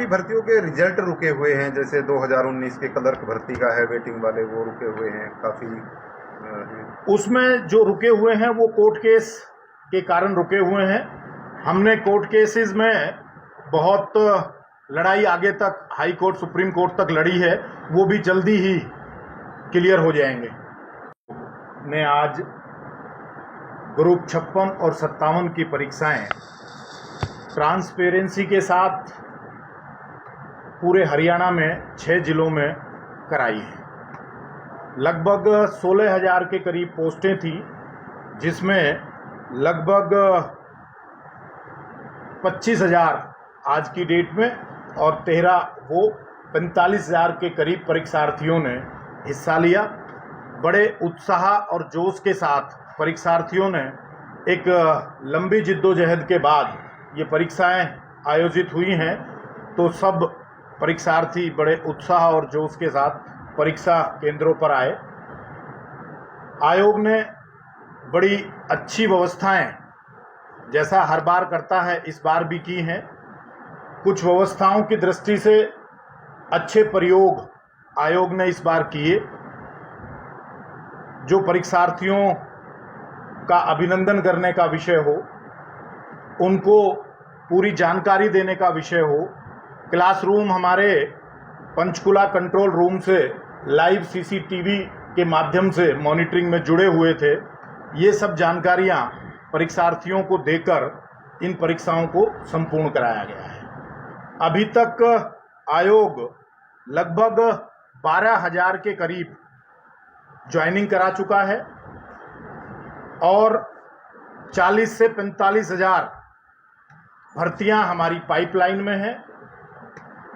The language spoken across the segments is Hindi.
काफ़ी भर्तियों के रिजल्ट रुके हुए हैं, जैसे 2019 के क्लर्क भर्ती का है, वेटिंग वाले वो रुके हुए हैं काफ़ी हैं। उसमें जो रुके हुए हैं वो कोर्ट केस के कारण रुके हुए हैं। हमने कोर्ट केसेस में बहुत लड़ाई आगे तक हाई कोर्ट सुप्रीम कोर्ट तक लड़ी है, वो भी जल्दी ही क्लियर हो जाएंगे। ने आज ग्रुप 56 और 57 की परीक्षाएं ट्रांसपेरेंसी के साथ पूरे हरियाणा में 6 जिलों में कराई है। लगभग 16,000 के करीब पोस्टें थी, जिसमें लगभग 25,000 आज की डेट में और 45,000 के करीब परीक्षार्थियों ने हिस्सा लिया। बड़े उत्साह और जोश के साथ परीक्षार्थियों ने एक लंबी जिद्दोजहद के बाद ये परीक्षाएं आयोजित हुई हैं, तो सब परीक्षार्थी बड़े उत्साह और जोश के साथ परीक्षा केंद्रों पर आए। आयोग ने बड़ी अच्छी व्यवस्थाएं, जैसा हर बार करता है, इस बार भी की हैं। कुछ व्यवस्थाओं की दृष्टि से अच्छे प्रयोग आयोग ने इस बार किए, जो परीक्षार्थियों का अभिनंदन करने का विषय हो, उनको पूरी जानकारी देने का विषय हो। क्लासरूम हमारे पंचकुला कंट्रोल रूम से लाइव सीसीटीवी के माध्यम से मॉनिटरिंग में जुड़े हुए थे। ये सब जानकारियां परीक्षार्थियों को देकर इन परीक्षाओं को संपूर्ण कराया गया है। अभी तक आयोग लगभग 12,000 के करीब ज्वाइनिंग करा चुका है और 40 से 45,000 भर्तियां हमारी पाइपलाइन में हैं,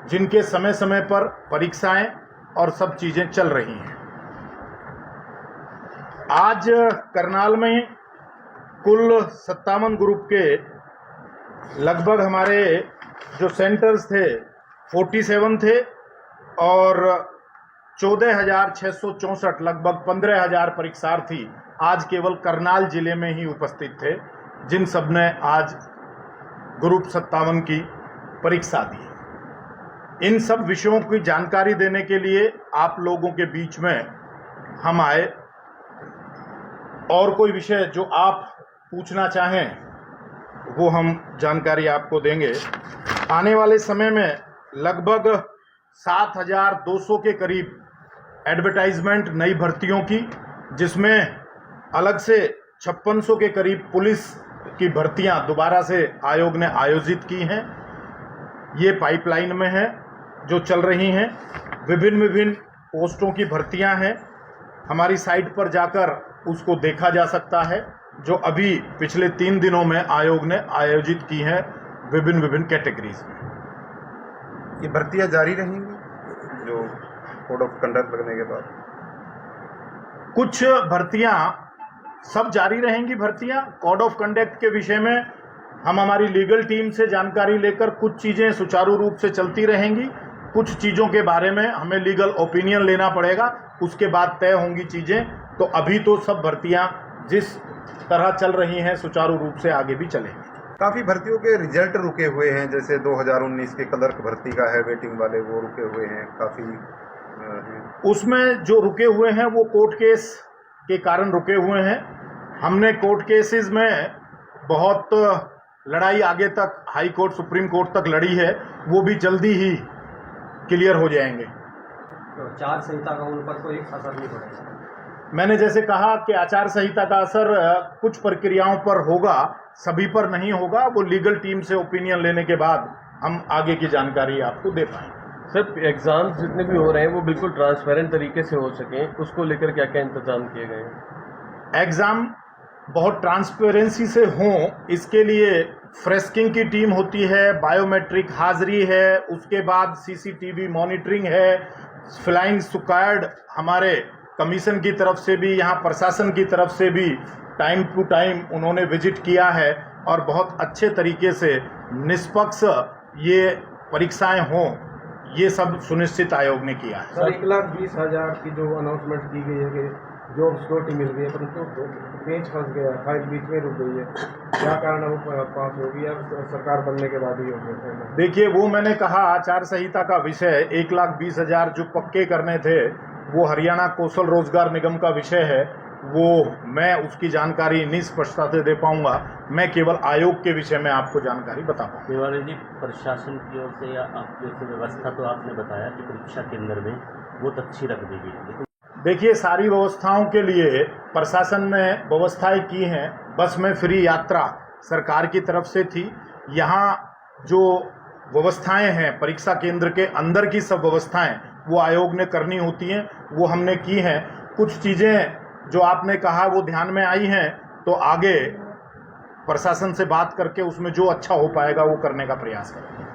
जिनके समय समय पर परीक्षाएं और सब चीज़ें चल रही हैं। आज करनाल में कुल 57 ग्रुप के लगभग हमारे जो सेंटर्स थे 47 थे और 14,664 लगभग 15,000 परीक्षार्थी आज केवल करनाल जिले में ही उपस्थित थे, जिन सब ने आज ग्रुप 57 की परीक्षा दी। इन सब विषयों की जानकारी देने के लिए आप लोगों के बीच में हम आए। और कोई विषय जो आप पूछना चाहें वो हम जानकारी आपको देंगे। आने वाले समय में लगभग 7,200 के करीब एडवर्टाइजमेंट नई भर्तियों की, जिसमें अलग से 5600 के करीब पुलिस की भर्तियां दोबारा से आयोग ने आयोजित की हैं। ये पाइपलाइन में है, जो चल रही हैं। विभिन्न पोस्टों की भर्तियां हैं। हमारी साइट पर जाकर उसको देखा जा सकता है, जो अभी पिछले 3 दिनों में आयोग ने आयोजित की हैं विभिन्न कैटेगरीज में। ये भर्तियां जारी रहेंगी जो कोड ऑफ कंडक्ट लगने के बाद? कुछ भर्तियां सब जारी रहेंगी। भर्तियां कोड ऑफ कंडक्ट के विषय में हम हमारी लीगल टीम से जानकारी लेकर कुछ चीज़ें सुचारू रूप से चलती रहेंगी। कुछ चीज़ों के बारे में हमें लीगल ओपिनियन लेना पड़ेगा, उसके बाद तय होंगी चीज़ें। तो अभी तो सब भर्तियां जिस तरह चल रही हैं सुचारू रूप से आगे भी चलेंगी। काफ़ी भर्तियों के रिजल्ट रुके हुए हैं, जैसे 2019 के क्लर्क भर्ती का है, वेटिंग वाले वो रुके हुए हैं काफ़ी हैं। उसमें जो रुके हुए हैं वो कोर्ट केस के कारण रुके हुए हैं। हमने कोर्ट केसेस में बहुत लड़ाई आगे तक हाई कोर्ट सुप्रीम कोर्ट तक लड़ी है, वो भी जल्दी ही क्लियर हो जाएंगे। तो आचार संहिता का उन पर कोई असर नहीं पड़ेगा? मैंने जैसे कहा कि आचार संहिता का असर कुछ प्रक्रियाओं पर होगा, सभी पर नहीं होगा। वो लीगल टीम से ओपिनियन लेने के बाद हम आगे की जानकारी आपको दे पाएंगे। सर, एग्जाम्स जितने भी हो रहे हैं वो बिल्कुल ट्रांसपेरेंट तरीके से हो सकें, उसको लेकर क्या क्या इंतजाम किए गए हैं? एग्ज़ाम बहुत ट्रांसपेरेंसी से हों, इसके लिए फ्रेस्किंग की टीम होती है, बायोमेट्रिक हाजिरी है, उसके बाद सीसीटीवी मॉनिटरिंग है, फ्लाइंग स्क्वाड हमारे कमीशन की तरफ से भी, यहाँ प्रशासन की तरफ से भी टाइम टू टाइम उन्होंने विजिट किया है और बहुत अच्छे तरीके से निष्पक्ष ये परीक्षाएं हों, ये सब सुनिश्चित आयोग ने किया है। सर, 1,20,000 की जो अनाउंसमेंट की गई है कि जॉब सिक्योरिटी मिल गई है, परंतु पेच फंस गया, फाइल बीच में रुक गई है, क्या कारण है वो पास होगी या सरकार बनने के बाद ही होगी? देखिए, वो मैंने कहा आचार संहिता का विषय 1,20,000 जो पक्के करने थे वो हरियाणा कौशल रोजगार निगम का विषय है। वो मैं उसकी जानकारी नहीं स्पष्टता से दे पाऊंगा, मैं केवल आयोग के विषय में आपको जानकारी बता पाऊंगा। तिवारी जी, प्रशासन की ओर से या आपकी ओर से व्यवस्था तो आपने बताया कि परीक्षा केंद्र में बहुत अच्छी रख दी गई, लेकिन देखिए, सारी व्यवस्थाओं के लिए प्रशासन ने व्यवस्थाएं की हैं। बस में फ्री यात्रा सरकार की तरफ से थी। यहाँ जो व्यवस्थाएं हैं परीक्षा केंद्र के अंदर की सब व्यवस्थाएं वो आयोग ने करनी होती हैं, वो हमने की हैं। कुछ चीज़ें जो आपने कहा वो ध्यान में आई हैं, तो आगे प्रशासन से बात करके उसमें जो अच्छा हो पाएगा वो करने का प्रयास करेंगे।